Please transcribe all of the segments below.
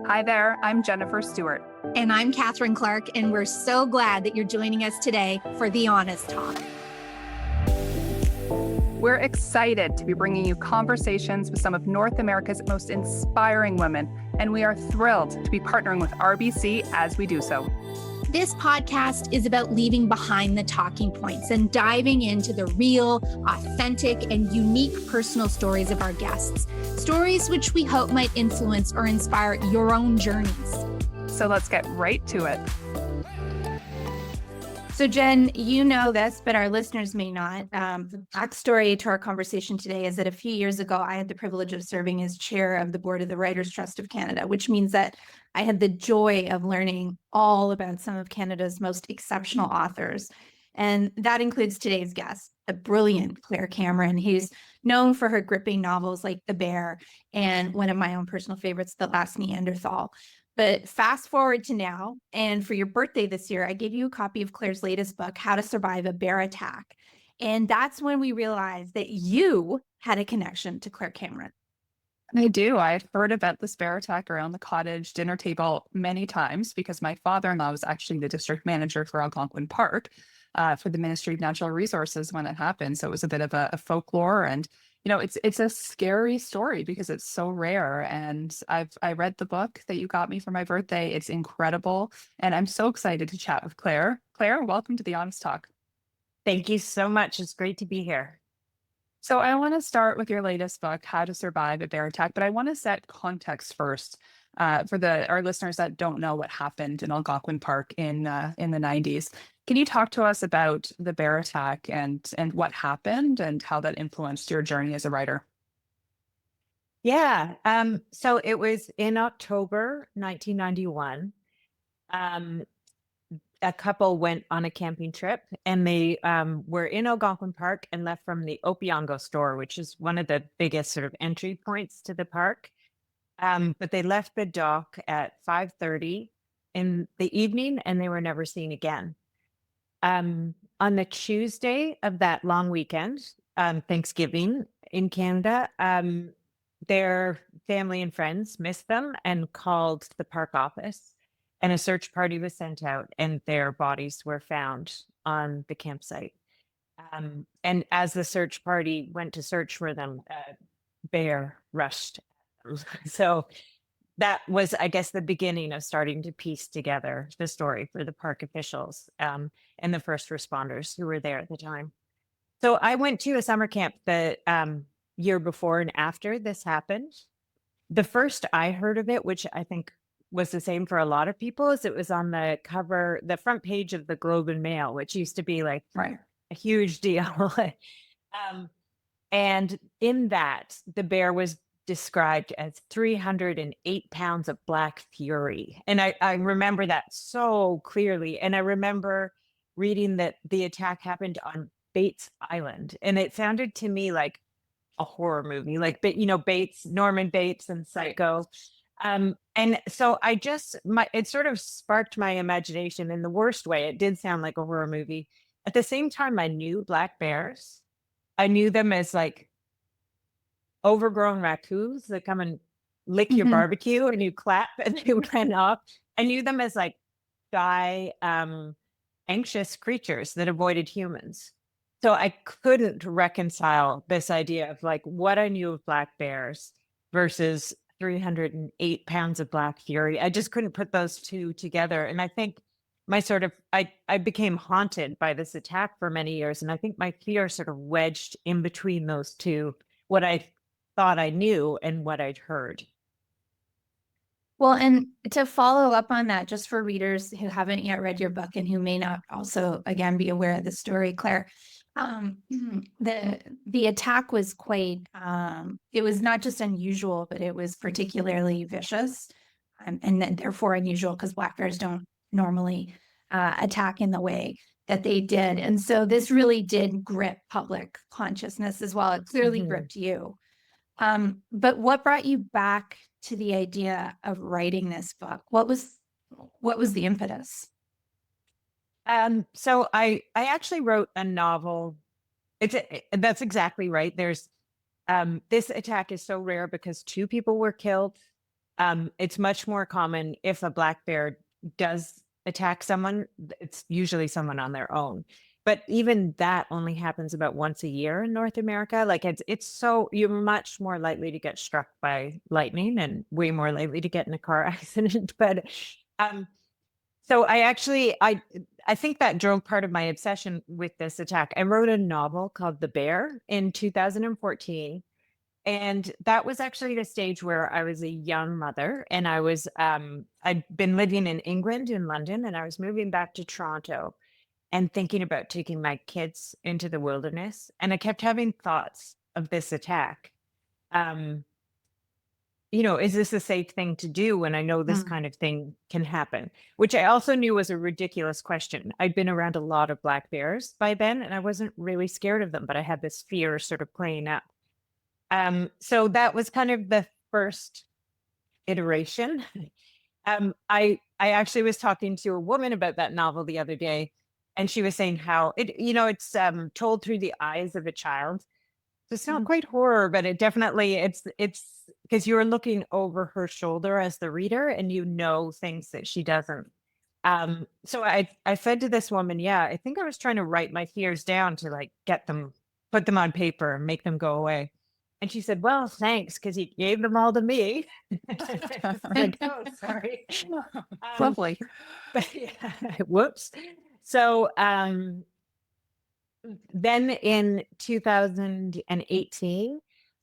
Hi there, I'm Jennifer Stewart. And I'm Catherine Clark, and we're so glad that you're joining us today for The Honest Talk. We're excited to be bringing you conversations with some of North America's most inspiring women, and we are thrilled to be partnering with RBC as we do so. This podcast is about leaving behind the talking points and diving into the real, authentic, and unique personal stories of our guests. Stories which we hope might influence or inspire your own journeys. So let's get right to it. So Jen, you know this, but our listeners may not. The backstory to our conversation today is that a few years ago, I had the privilege of serving as chair of the board of the Writers' Trust of Canada, which means that I had the joy of learning all about some of Canada's most exceptional authors. And that includes today's guest, the brilliant Claire Cameron, who's known for her gripping novels like The Bear and one of my own personal favorites, The Last Neanderthal. But fast forward to now, and for your birthday this year, I gave you a copy of Claire's latest book, How to Survive a Bear Attack. And that's when we realized that you had a connection to Claire Cameron. I do. I've heard about this bear attack around the cottage dinner table many times because my father-in-law was actually the district manager for Algonquin Park for the Ministry of Natural Resources when it happened. So it was a bit of a folklore, and it's a scary story because it's so rare. And I read the book that you got me for my birthday. It's incredible, and I'm so excited to chat with Claire. Claire, welcome to the Honest Talk. Thank you so much. It's great to be here. So I want to start with your latest book, How to Survive a Bear Attack, but I want to set context first for our listeners that don't know what happened in Algonquin Park in the 90s. Can you talk to us about the bear attack and what happened and how that influenced your journey as a writer? Yeah. So it was in October 1991. A couple went on a camping trip, and they were in Algonquin Park and left from the Opiongo store, which is one of the biggest sort of entry points to the park. But they left the dock at 5:30 in the evening, and they were never seen again. On the Tuesday of that long weekend, Thanksgiving in Canada, their family and friends missed them and called the park office, and a search party was sent out, and their bodies were found on the campsite. And as the search party went to search for them, a bear rushed them. So that was, I guess, the beginning of starting to piece together the story for the park officials and the first responders who were there at the time. So I went to a summer camp the year before and after this happened. The first I heard of it, which I think was the same for a lot of people, is it was on the cover, the front page of the Globe and Mail, which used to be like a huge deal. And in that, the bear was described as 308 pounds of black fury. And I remember that so clearly. And I remember reading that the attack happened on Bates Island. And it sounded to me like a horror movie, like, Bates, Norman Bates and Psycho. And so it sort of sparked my imagination in the worst way. It did sound like a horror movie. At the same time, I knew black bears. I knew them as like overgrown raccoons that come and lick your barbecue and you clap and they ran off. I knew them as like shy, anxious creatures that avoided humans. So I couldn't reconcile this idea of like what I knew of black bears versus 308 pounds of black fury. I just couldn't put those two together. And I think I became haunted by this attack for many years. And I think my fear sort of wedged in between those two, what I thought I knew and what I'd heard. Well, and to follow up on that, just for readers who haven't yet read your book and who may not also, again, be aware of the story, Claire, the attack was quite, it was not just unusual, but it was particularly vicious and therefore unusual because black bears don't normally attack in the way that they did. And so this really did grip public consciousness as well. It clearly gripped you. But what brought you back to the idea of writing this book? What was the impetus? So I actually wrote a novel. That's exactly right. There's this attack is so rare because 2 people were killed It's much more common if a black bear does attack someone, it's usually someone on their own. But even that only happens about once a year in North America. Like it's so you're much more likely to get struck by lightning and way more likely to get in a car accident. But um, so I think that drove part of my obsession with this attack. I wrote a novel called The Bear in 2014. And that was actually the stage where I was a young mother and I'd been living in England, in London, and I was moving back to Toronto and thinking about taking my kids into the wilderness. And I kept having thoughts of this attack. Um, is this a safe thing to do when I know this Mm. kind of thing can happen? Which I also knew was a ridiculous question. I'd been around a lot of black bears by then, and I wasn't really scared of them, but I had this fear sort of playing up. So that was kind of the first iteration. I actually was talking to a woman about that novel the other day, and she was saying how it's told through the eyes of a child. So it's not Mhm. quite horror, but it's because you're looking over her shoulder as the reader, and you know things that she doesn't. So I said to this woman, yeah, I think I was trying to write my fears down to like put them on paper and make them go away. And she said, well, thanks, because you gave them all to me. I was like, oh, sorry. Um, Lovely. but yeah, whoops. So then in 2018,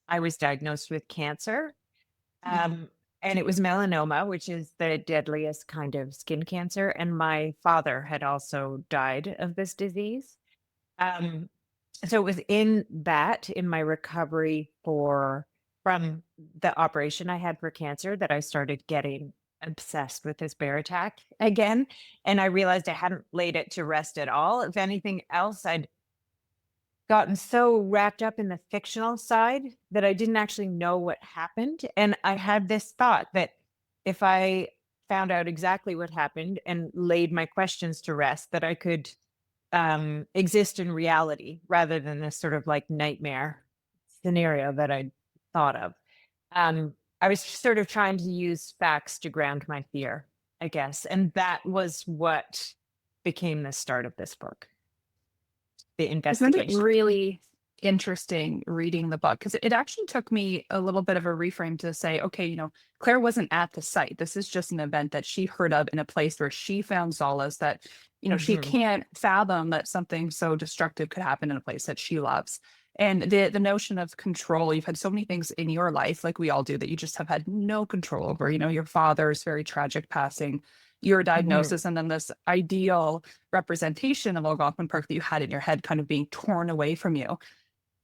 I was diagnosed with cancer. Um, and it was melanoma, which is the deadliest kind of skin cancer. And my father had also died of this disease. Um, so it was in my recovery from the operation I had for cancer that I started getting obsessed with this bear attack again. And I realized I hadn't laid it to rest at all. If anything else, I'd gotten so wrapped up in the fictional side that I didn't actually know what happened. And I had this thought that if I found out exactly what happened and laid my questions to rest, that I could exist in reality rather than this sort of like nightmare scenario that I thought of. I was sort of trying to use facts to ground my fear, I guess. And that was what became the start of this book, the Isn't it investigation. really interesting reading the book? Because it actually took me a little bit of a reframe to say, okay, Claire wasn't at the site. This is just an event that she heard of in a place where she found solace that, she Mhm. can't fathom that something so destructive could happen in a place that she loves. And the notion of control, you've had so many things in your life, like we all do, that you just have had no control over. Your father's very tragic passing, your Mhm. diagnosis, and then this ideal representation of Algonquin Park that you had in your head kind of being torn away from you.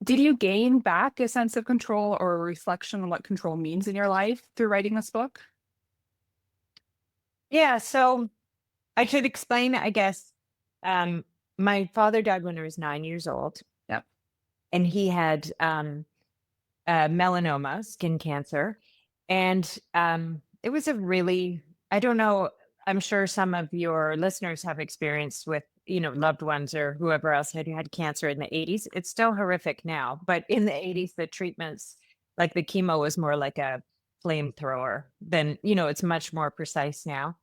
Did you gain back a sense of control or a reflection on what control means in your life through writing this book? Yeah, so I should explain, I guess. Um, my father died when I was 9 years old, Yep. and he had melanoma, skin cancer. And it was a really, I don't know, I'm sure some of your listeners have experienced with, loved ones or whoever else had cancer in the 80s. It's still horrific now, but in the 80s, the treatments, like the chemo was more like a flamethrower than, it's much more precise now.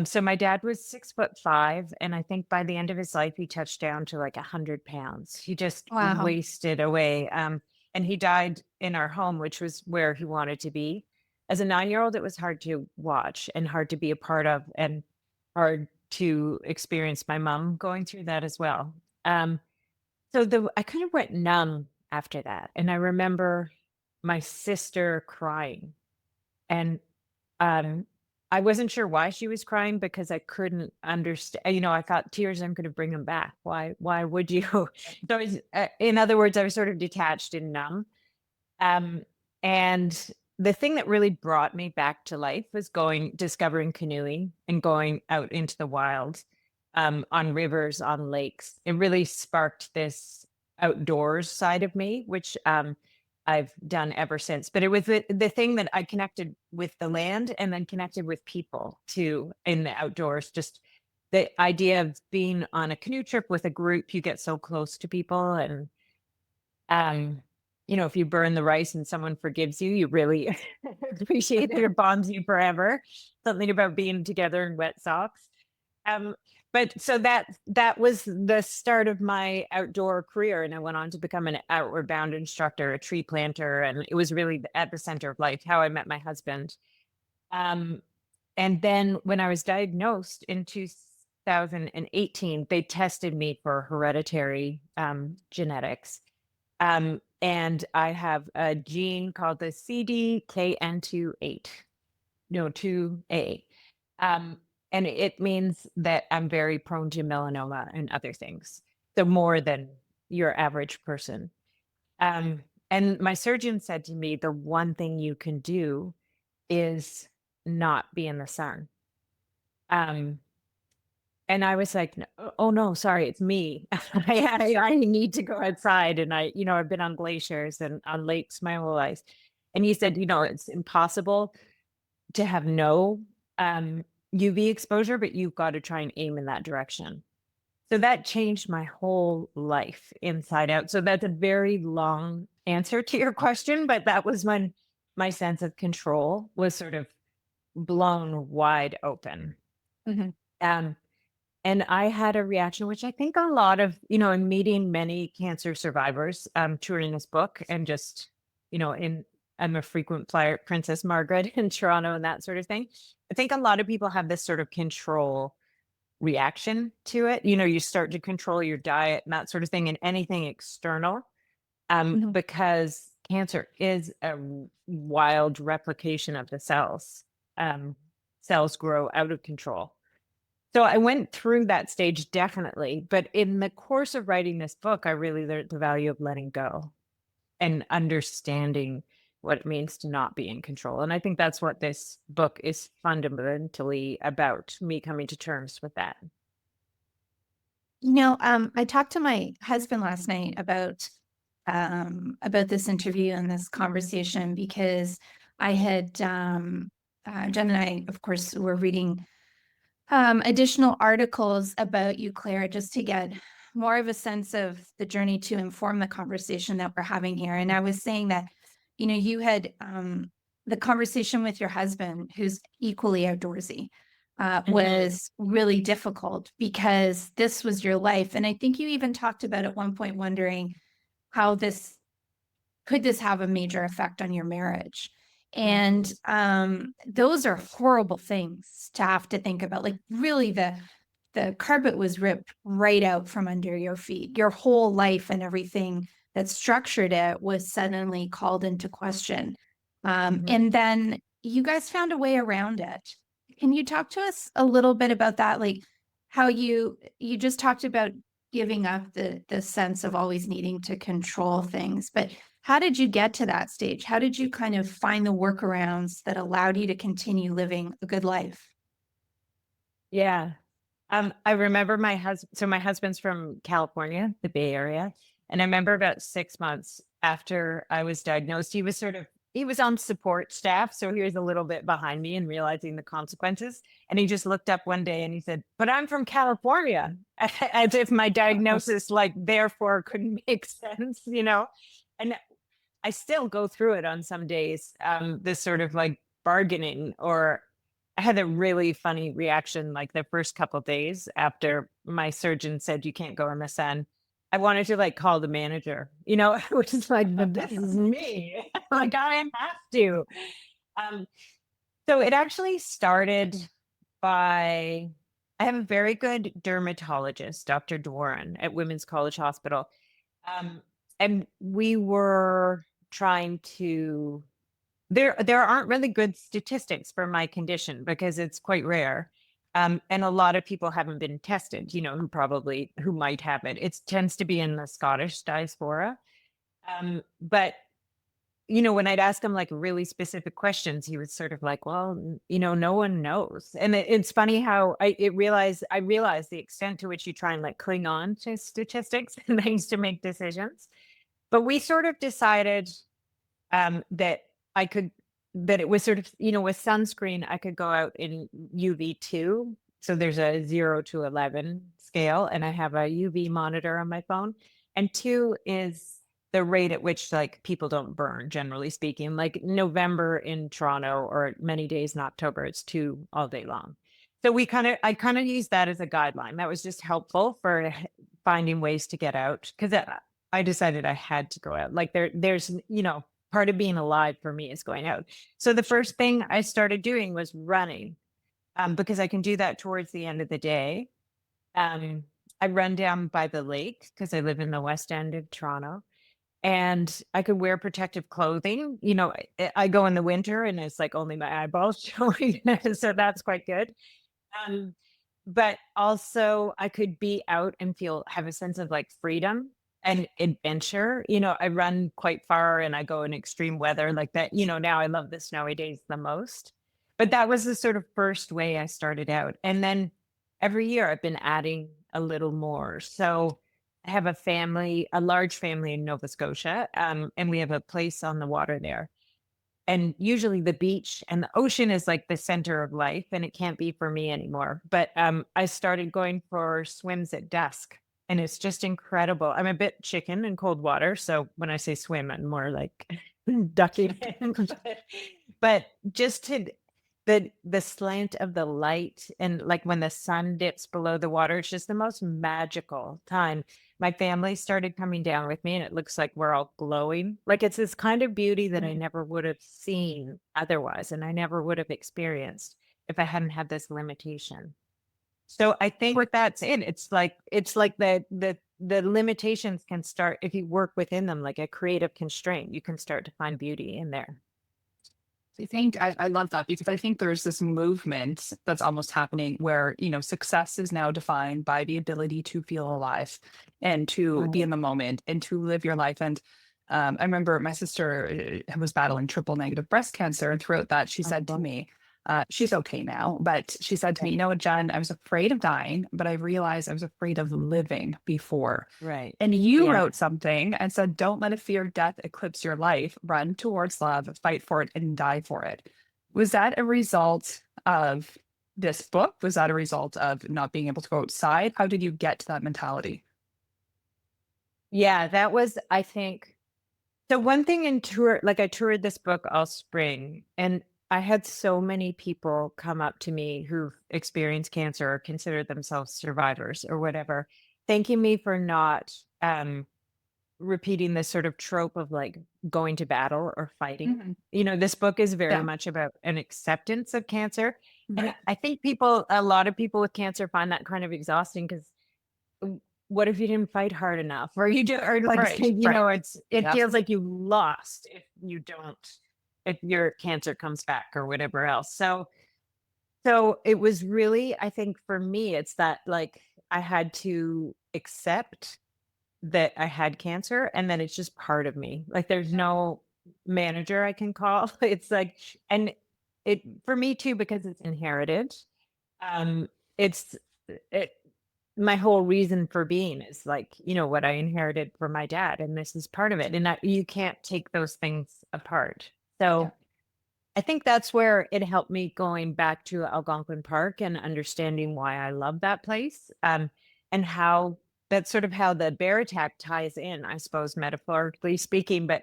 So my dad was 6'5", and I think by the end of his life, he touched down to like 100 pounds. He just Wow. wasted away. And he died in our home, which was where he wanted to be. As a 9-year-old, it was hard to watch and hard to be a part of, and hard to experience my mom going through that as well. So I kind of went numb after that, and I remember my sister crying, and um, I wasn't sure why she was crying because I couldn't understand. I thought tears aren't going to bring them back. Why would you? So, in other words, I was sort of detached and numb. Um, and the thing that really brought me back to life was discovering canoeing and going out into the wild, on rivers, on lakes. It really sparked this outdoors side of me, which I've done ever since. But it was the thing that I connected with the land and then connected with people too in the outdoors. Just the idea of being on a canoe trip with a group, you get so close to people, and um if you burn the rice and someone forgives you, you really appreciate it or bonds you forever. Something about being together in wet socks. Um, but so that was the start of my outdoor career, and I went on to become an outward bound instructor, a tree planter, and it was really at the center of life, how I met my husband. Um, and then when I was diagnosed in 2018, they tested me for hereditary genetics. And I have a gene called the CDKN28, no, 2A. And it means that I'm very prone to melanoma and other things. So more than your average person. And my surgeon said to me, the one thing you can do is not be in the sun. Um, and I was like, oh no, sorry, it's me. I need to go outside. And I've been on glaciers and on lakes my whole life. And he said, it's impossible to have no UV exposure, but you've got to try and aim in that direction. So that changed my whole life inside out. So that's a very long answer to your question, but that was when my sense of control was sort of blown wide open. Mhm. And I had a reaction, which I think a lot of, in meeting many cancer survivors, touring this book and just, I'm a frequent flyer, Princess Margaret in Toronto and that sort of thing. I think a lot of people have this sort of control reaction to it. You start to control your diet and that sort of thing and anything external, Mhm. because cancer is a wild replication of the cells. Cells grow out of control. So I went through that stage, definitely. But in the course of writing this book, I really learned the value of letting go and understanding what it means to not be in control. And I think that's what this book is fundamentally about, me coming to terms with that. I talked to my husband last night about this interview and this conversation because I had Jen and I, of course, were reading additional articles about you, Claire, just to get more of a sense of the journey to inform the conversation that we're having here. And I was saying that, you had the conversation with your husband, who's equally outdoorsy, was really difficult because this was your life. And I think you even talked about at one point wondering how could this have a major effect on your marriage? And those are horrible things to have to think about. Like really the carpet was ripped right out from under your feet. Your whole life and everything that structured it was suddenly called into question. And then you guys found a way around it. Can you talk to us a little bit about that? Like how you just talked about giving up the sense of always needing to control things, but how did you get to that stage? How did you kind of find the workarounds that allowed you to continue living a good life? Yeah. I remember my husband. So my husband's from California, the Bay Area. And I remember about 6 months after I was diagnosed, he was on support staff. So he was a little bit behind me and realizing the consequences. And he just looked up one day and he said, "But I'm from California," as if my diagnosis, therefore couldn't make sense. And I still go through it on some days, this sort of bargaining, or I had a really funny reaction the first couple of days after my surgeon said you can't go in the sun. I wanted to call the manager, which is "But this is me." I have to. Um, so it actually started by, I have a very good dermatologist, Dr. Dworin at Women's College Hospital. And we were trying to, there aren't really good statistics for my condition because it's quite rare. And a lot of people haven't been tested, who might have it. It tends to be in the Scottish diaspora. But when I'd ask him really specific questions, he was sort of like, "Well, no one knows." And it's funny how I realized the extent to which you try and cling on to statistics and things to make decisions. But we sort of decided that it was sort of, with sunscreen, I could go out in UV2. So there's a 0 to 11 scale, and I have a UV monitor on my phone. And 2 is the rate at which like people don't burn, generally speaking. Like November in Toronto or many days in October, it's 2 all day long. So I kind of use that as a guideline. That was just helpful for finding ways to get out, because I decided I had to go out. Like there's, part of being alive for me is going out. So the first thing I started doing was running, because I can do that towards the end of the day. I run down by the lake because I live in the West End of Toronto, and I could wear protective clothing. I go in the winter and it's like only my eyeballs showing, so that's quite good. Um, but also I could be out and have a sense of like freedom and adventure. I run quite far and I go in extreme weather like that. Now I love the snowy days the most. But that was the sort of first way I started out. And then every year I've been adding a little more. So I have a large family in Nova Scotia, and we have a place on the water there. And usually the beach and the ocean is like the center of life, and it can't be for me anymore. But I started going for swims at dusk, and it's just incredible. I'm a bit chicken in cold water, so when I say swim, I'm more like ducking in. But just to the slant of the light, and like when the sun dips below the water, it's just the most magical time. My family started coming down with me, and it looks like we're all glowing. Like it's this kind of beauty that I never would have seen otherwise, and I never would have experienced if I hadn't had this limitation. So I think that's it. It's like the limitations can start if you work within them, like a creative constraint. You can start to find beauty in there. I think I love that, because I think there's this movement that's almost happening where, success is now defined by the ability to feel alive and to be in the moment and to live your life. And I remember my sister was battling triple negative breast cancer. And throughout that, she said to me, she's okay now, but she said to me, Jen, I was afraid of dying, but I realized I was afraid of living before. Right. And you wrote something and said, don't let a fear of death eclipse your life. Run towards love, fight for it, and die for it. Was that a result of this book? Was that a result of not being able to go outside? How did you get to that mentality? Yeah, that was, I think. So one thing in tour, like I toured this book all spring, and I had so many people come up to me who've experienced cancer or consider themselves survivors or whatever, thanking me for not repeating this sort of trope of like going to battle or fighting. This book is very much about an acceptance of cancer. And I think a lot of people with cancer find that kind of exhausting, because what if you didn't fight hard enough, or you do, or like, it feels like you lost if your cancer comes back or whatever else. So it was really, I think for me, it's that like I had to accept that I had cancer, and then it's just part of me. Like there's no manager I can call. It's like, and it for me too, because it's inherited. It's my whole reason for being is like, what I inherited from my dad, and this is part of it. And you can't take those things apart. So I think that's where it helped me going back to Algonquin Park and understanding why I love that place, and how that's sort of how the bear attack ties in, I suppose, metaphorically speaking. But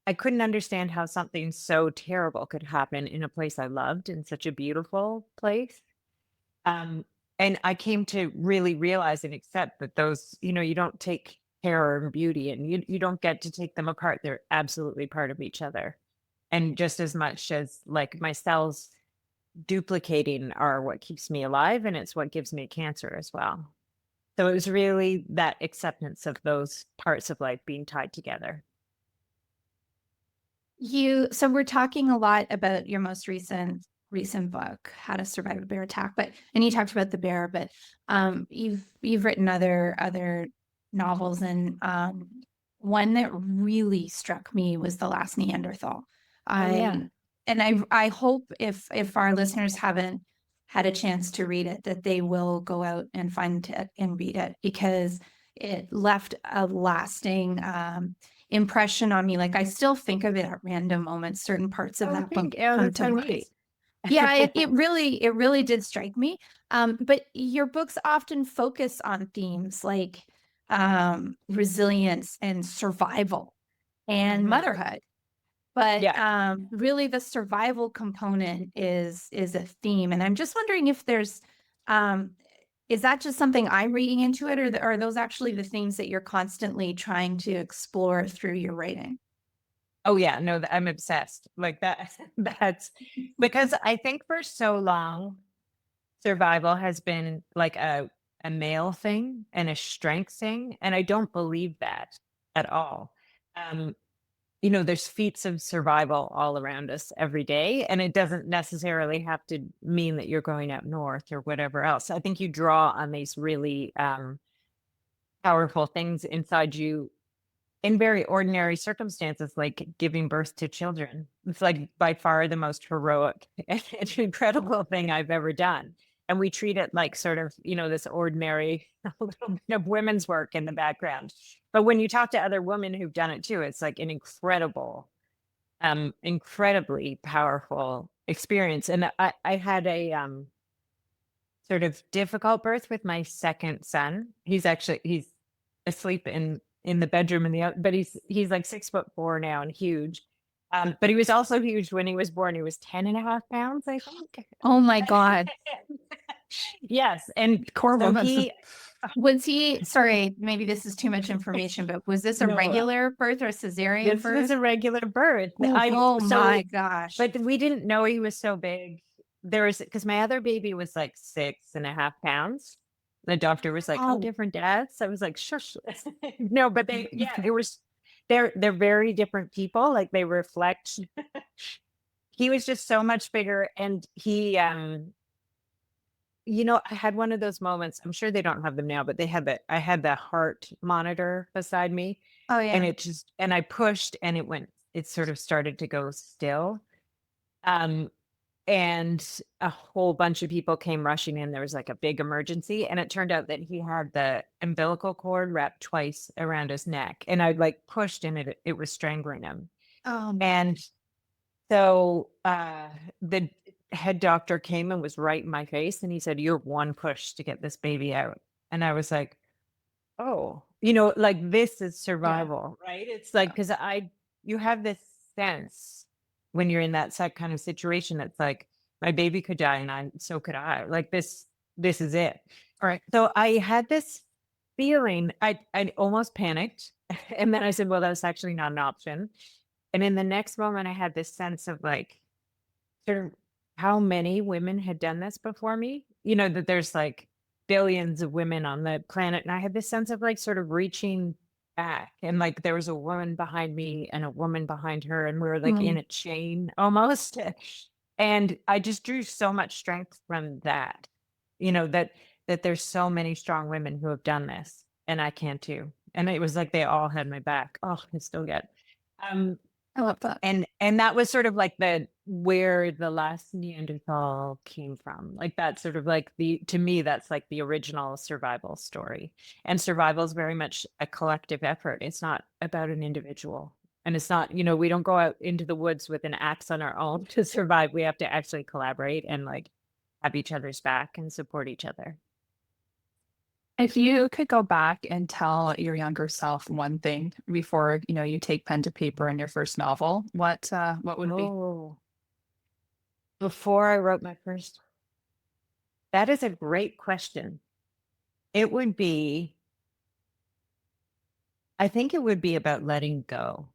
I couldn't understand how something so terrible could happen in a place I loved, in such a beautiful place. And I came to really realize and accept that those, you don't take terror and beauty, and you don't get to take them apart. They're absolutely part of each other. And just as much as like my cells duplicating are what keeps me alive, and it's what gives me cancer as well. So it was really that acceptance of those parts of life being tied together. So we're talking a lot about your most recent book, How to Survive a Bear Attack, and you talked about the bear, but you've written other novels, and one that really struck me was The Last Neanderthal. And I hope if our listeners haven't had a chance to read it, that they will go out and find it and read it, because it left a lasting impression on me. Like I still think of it at random moments. Certain parts of that book come to mind. Yeah, it really did strike me. But your books often focus on themes like resilience and survival. and Mhm. motherhood. But Yeah. really the survival component is a theme. And I'm just wondering if there's um, is that just something I'm reading into it, or are those actually the themes that you're constantly trying to explore through your writing? Oh yeah, no, I'm obsessed. Like that that's because I think for so long survival has been like a male thing and a strength thing, and I don't believe that at all. Um, there's feats of survival all around us every day, and it doesn't necessarily have to mean that you're going up north or whatever else. I think you draw on these really powerful things inside you in very ordinary circumstances, like giving birth to children. It's like by far the most heroic and incredible thing I've ever done. And we treat it like sort of, this ordinary little bit of women's work in the background. But when you talk to other women who've done it too, it's like an incredibly powerful experience. And I had a sort of difficult birth with my second son. He's asleep in the bedroom but he's like 6'4" now and huge. But he was also huge when he was born. He was 10.5 pounds, I think. Oh my God. Yes. And Core so woman. Was he, sorry, maybe this is too much information, but was this a no, regular birth or cesarean this was birth? a regular birth. Oh my gosh. But we didn't know he was so big. Because my other baby was like 6.5 pounds. The doctor was like, "Oh, Oh, different dads." I was like, "Shush." No, but they're very different people. Like they reflect. He was just so much bigger, and I had one of those moments. I'm sure they don't have them now, but I had the heart monitor beside me, oh and yeah. and I pushed, and it sort of started to go still. Um, and a whole bunch of people came rushing in. There was like a big emergency, and it turned out that he had the umbilical cord wrapped twice around his neck, and I like pushed, and it was strangling him. Oh, And so the head doctor came and was right in my face, and he said, "You're one push to get this baby out." And I was like, "Oh, like this is yeah. survival, right?" It's like, because you have this sense when you're in that kind of situation. It's like my baby could die, and so could I. Like this is it. All right. So I had this feeling. I almost panicked, and then I said, "Well, that's actually not an option." And in the next moment, I had this sense of like, sort of how many women had done this before me. That there's like billions of women on the planet. And I had this sense of like sort of reaching back, and like there was a woman behind me and a woman behind her, and we were like in Mm. a chain almost. And I just drew so much strength from that, that there's so many strong women who have done this, and I can too. And it was like they all had my back. Oh, I still get. Um, I love that. and that was sort of like where the last Neanderthal came from. Like that's sort of like to me, that's like the original survival story. And survival is very much a collective effort. It's not about an individual. And it's not, we don't go out into the woods with an axe on our own to survive. We have to actually collaborate and like have each other's back and support each other. If you could go back and tell your younger self one thing before, you take pen to paper in your first novel, what would it be? Oh, before I wrote my first, that is a great question. It would be, I think it would be about letting go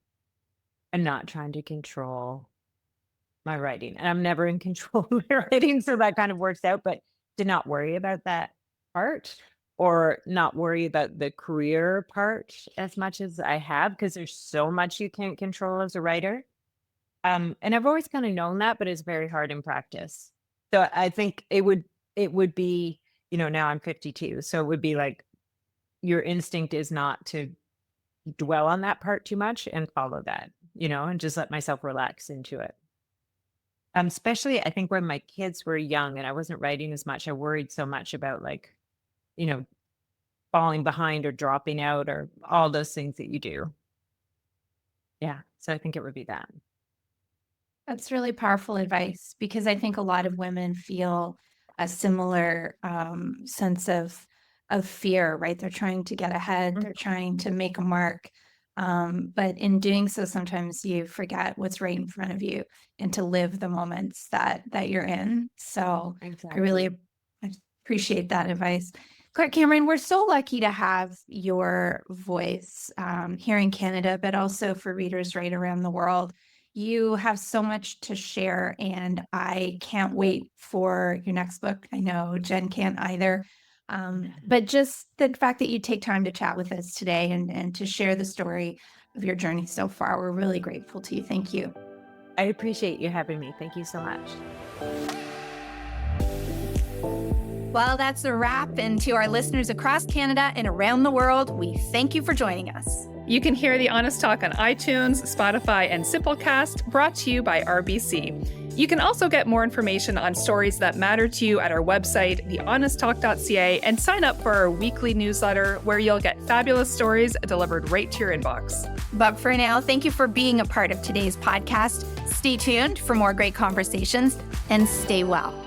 and not trying to control my writing. And I'm never in control of my writing, so that kind of works out, but to not worry about that part, or not worry about the career part as much as I have, because there's so much you can't control as a writer. And I've always kind of known that, but it's very hard in practice. So I think it would be, now I'm 52. So it would be like your instinct is not to dwell on that part too much and follow that, and just let myself relax into it. Especially I think when my kids were young and I wasn't writing as much, I worried so much about like, you know, falling behind or dropping out or all those things that you do. Yeah. So I think it would be that. That's really powerful advice, because I think a lot of women feel a similar sense of fear, right? They're trying to get ahead, they're trying to make a mark. But in doing so, sometimes you forget what's right in front of you and to live the moments that you're in. So I really appreciate that advice. Clark Cameron, we're so lucky to have your voice here in Canada, but also for readers right around the world. You have so much to share, and I can't wait for your next book. I know Jen can't either. But just the fact that you take time to chat with us today and to share the story of your journey so far, we're really grateful to you. Thank you. I appreciate you having me. Thank you so much. Well, that's a wrap. And to our listeners across Canada and around the world, we thank you for joining us. You can hear The Honest Talk on iTunes, Spotify, and Simplecast, brought to you by RBC. You can also get more information on stories that matter to you at our website, thehonesttalk.ca, and sign up for our weekly newsletter where you'll get fabulous stories delivered right to your inbox. But for now, thank you for being a part of today's podcast. Stay tuned for more great conversations and stay well.